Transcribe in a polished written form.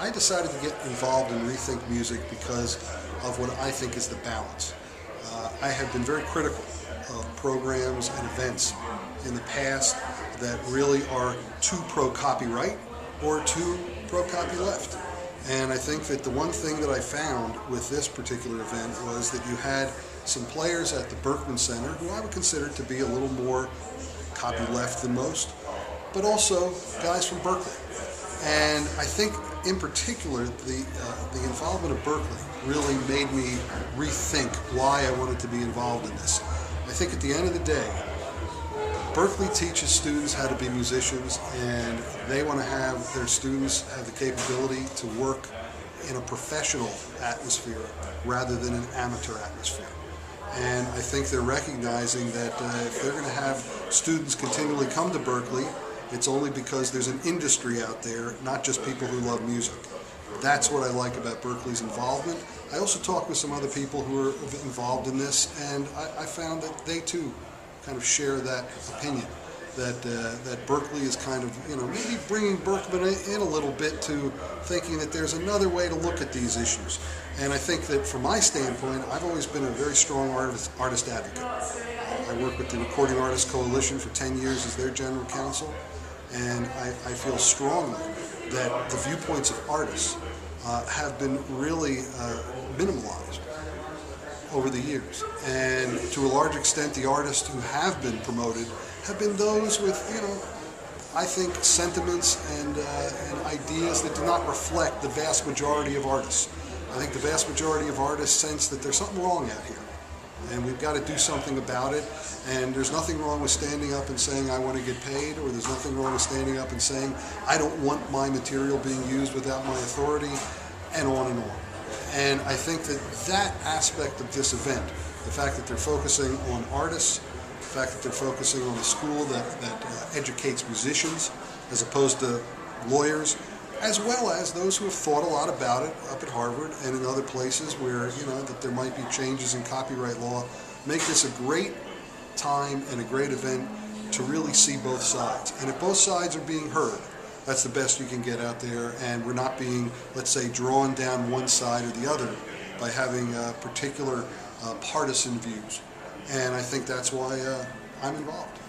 I decided to get involved in Rethink Music because of what I think is the balance. I have been very critical of programs and events in the past that really are too pro-copyright or too pro-copyleft. And I think that the one thing that I found with this particular event was that you had some players at the Berkman Center who I would consider to be a little more copyleft than most, but also guys from Berkeley. And I think in particular the involvement of Berkeley really made me rethink why I wanted to be involved in this. I think at the end of the day, Berkeley teaches students how to be musicians, and they want to have their students have the capability to work in a professional atmosphere rather than an amateur atmosphere. And I think they're recognizing that if they're going to have students continually come to Berkeley, it's only because there's an industry out there, not just people who love music. That's what I like about Berkeley's involvement. I also talked with some other people who are involved in this, and I found that they too kind of share that opinion, that Berkeley is kind of, maybe bringing Berkman in a little bit to thinking that there's another way to look at these issues. And I think that from my standpoint, I've always been a very strong artist advocate. I worked with the Recording Artists Coalition for 10 years as their general counsel, and I feel strongly that the viewpoints of artists have been really minimalized over the years. And to a large extent, the artists who have been promoted have been those with, I think, sentiments and ideas that do not reflect the vast majority of artists. I think the vast majority of artists sense that there's something wrong out here, and we've got to do something about it. And there's nothing wrong with standing up and saying I want to get paid, or there's nothing wrong with standing up and saying I don't want my material being used without my authority, and on and on. And I think that that aspect of this event, the fact that they're focusing on artists, the fact that they're focusing on a school that educates musicians as opposed to lawyers, as well as those who have thought a lot about it up at Harvard and in other places where, that there might be changes in copyright law, make this a great time and a great event to really see both sides. And if both sides are being heard, that's the best you can get out there, and we're not being, let's say, drawn down one side or the other by having particular partisan views. And I think that's why I'm involved.